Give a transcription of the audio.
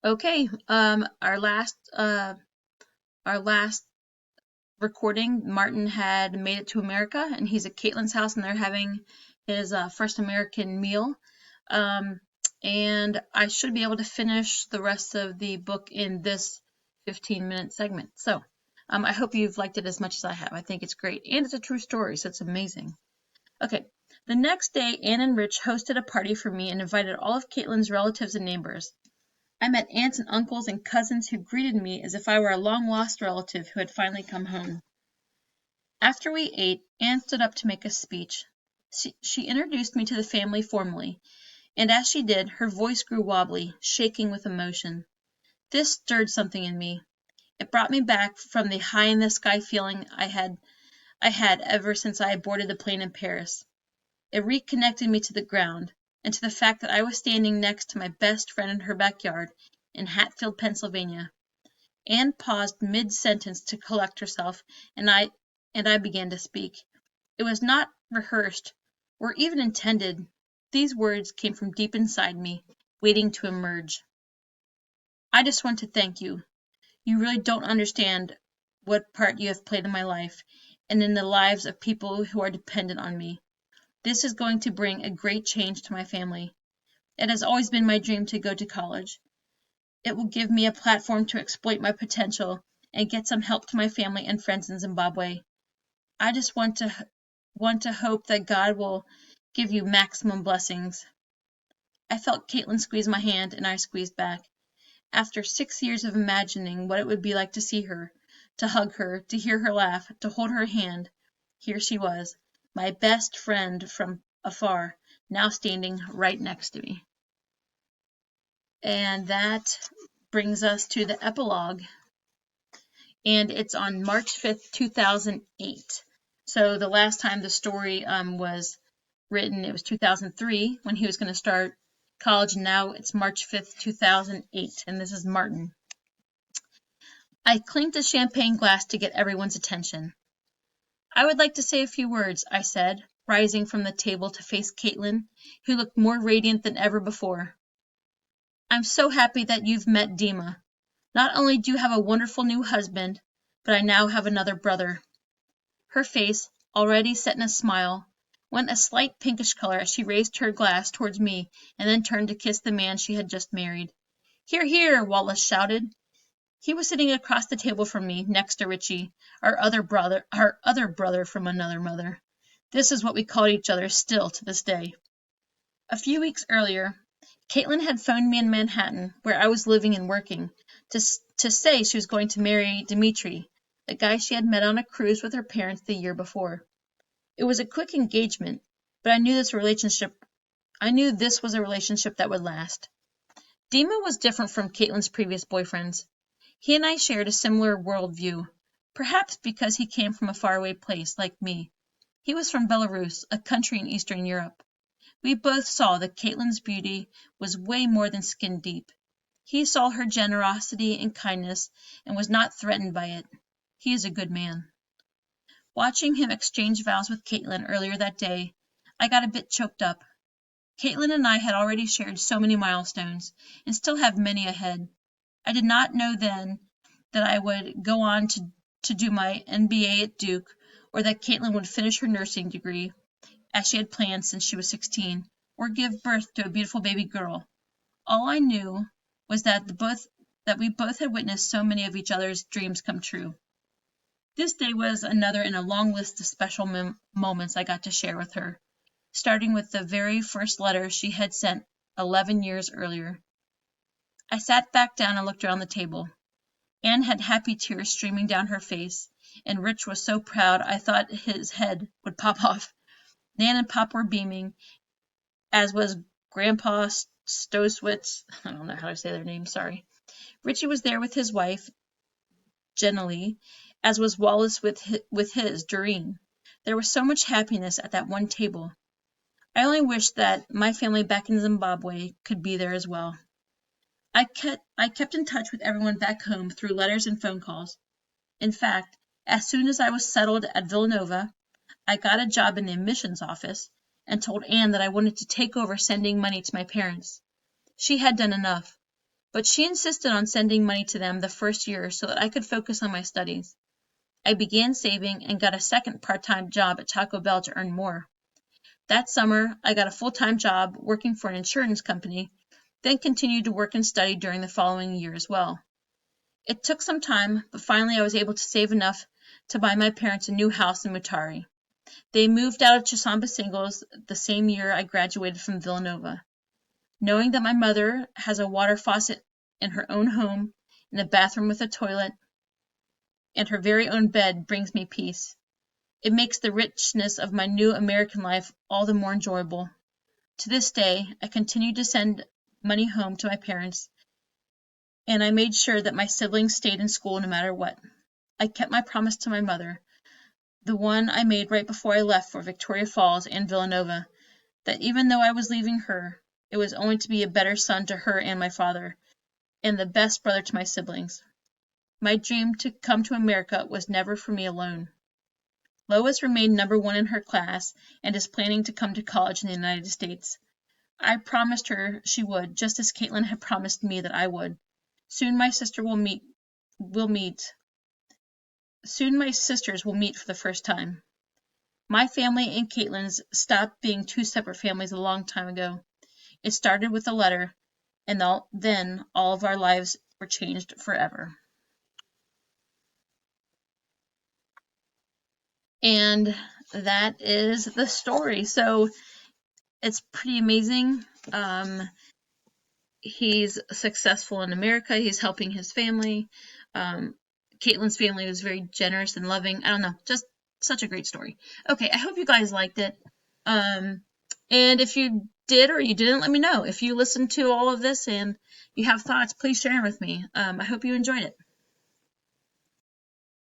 Okay, our last recording, Martin had made it to America, and he's at Caitlin's house, and they're having his first American meal. Um, and I should be able to finish the rest of the book in this 15-minute segment. So, I hope you've liked it as much as I have. I think it's great, and it's a true story, so it's amazing. Okay, the next day, Anne and Rich hosted a party for me and invited all of Caitlin's relatives and neighbors. I met aunts and uncles and cousins who greeted me as if I were a long-lost relative who had finally come home. After we ate, Anne stood up to make a speech. She introduced me to the family formally, and as she did, her voice grew wobbly, shaking with emotion. This stirred something in me. It brought me back from the high-in-the-sky feeling I had ever since I boarded the plane in Paris. It reconnected me to the ground, and to the fact that I was standing next to my best friend in her backyard in Hatfield, Pennsylvania. Anne paused mid-sentence to collect herself, and I began to speak. It was not rehearsed, or even intended. These words came from deep inside me, waiting to emerge. I just want to thank you. You really don't understand what part you have played in my life, and in the lives of people who are dependent on me. This is going to bring a great change to my family. It has always been my dream to go to college. It will give me a platform to exploit my potential and get some help to my family and friends in Zimbabwe. I just want to hope that God will give you maximum blessings. I felt Caitlin squeeze my hand, and I squeezed back. After 6 years of imagining what it would be like to see her, to hug her, to hear her laugh, to hold her hand, here she was, my best friend from afar, now standing right next to me. And that brings us to the epilogue, and it's on March 5th, 2008. So the last time the story was written, it was 2003 when he was going to start college, and now it's March 5th, 2008, and this is Martin. I clinked a champagne glass to get everyone's attention. I would like to say a few words, I said, rising from the table to face Caitlin, who looked more radiant than ever before. I'm so happy that you've met Dima. Not only do you have a wonderful new husband, but I now have another brother. Her face, already set in a smile, went a slight pinkish color as she raised her glass towards me and then turned to kiss the man she had just married. "Hear, hear!" Wallace shouted. He was sitting across the table from me, next to Richie, our other brother from another mother. This is what we called each other still to this day. A few weeks earlier, Caitlin had phoned me in Manhattan, where I was living and working, to say she was going to marry Dmitri, a guy she had met on a cruise with her parents the year before. It was a quick engagement, but I knew this was a relationship that would last. Dima was different from Caitlin's previous boyfriends. He and I shared a similar world view, perhaps because he came from a faraway place, like me. He was from Belarus, a country in Eastern Europe. We both saw that Caitlin's beauty was way more than skin deep. He saw her generosity and kindness and was not threatened by it. He is a good man. Watching him exchange vows with Caitlin earlier that day, I got a bit choked up. Caitlin and I had already shared so many milestones, and still have many ahead. I did not know then that I would go on to do my MBA at Duke, or that Caitlin would finish her nursing degree, as she had planned since she was 16, or give birth to a beautiful baby girl. All I knew was that we both had witnessed so many of each other's dreams come true. This day was another in a long list of special moments I got to share with her, starting with the very first letter she had sent 11 years earlier. I sat back down and looked around the table. Anne had happy tears streaming down her face, and Rich was so proud I thought his head would pop off. Nan and Pop were beaming, as was Grandpa Stoswitz. I don't know how to say their name, sorry. Richie was there with his wife, Jenny, as was Wallace with his, Doreen. There was so much happiness at that one table. I only wished that my family back in Zimbabwe could be there as well. I kept in touch with everyone back home through letters and phone calls. In fact, as soon as I was settled at Villanova, I got a job in the admissions office and told Anne that I wanted to take over sending money to my parents. She had done enough. but she insisted on sending money to them the first year so that I could focus on my studies. I began saving and got a second part-time job at Taco Bell to earn more. That summer, I got a full-time job working for an insurance company, then continued to work and study during the following year as well. It took some time, but finally I was able to save enough to buy my parents a new house in Mutare. They moved out of Chisamba Singles the same year I graduated from Villanova. Knowing that my mother has a water faucet in her own home, in a bathroom with a toilet, and her very own bed brings me peace. It makes the richness of my new American life all the more enjoyable. To this day, I continue to send money home to my parents, and I made sure that my siblings stayed in school no matter what. I kept my promise to my mother, the one I made right before I left for Victoria Falls and Villanova, that even though I was leaving her, it was only to be a better son to her and my father, and the best brother to my siblings. My dream to come to America was never for me alone. Lois remained number one in her class and is planning to come to college in the United States. I promised her she would, just as Caitlin had promised me that I would. Soon my sisters will meet for the first time. My family and Caitlin's stopped being two separate families a long time ago. It started with a letter, and then all of our lives were changed forever. And that is the story. So it's pretty amazing. He's successful in America. He's helping his family. Caitlin's family was very generous and loving. I don't know, just such a great story. Okay, I hope you guys liked it. And if you did or you didn't, let me know. If you listened to all of this and you have thoughts, please share them with me. I hope you enjoyed it.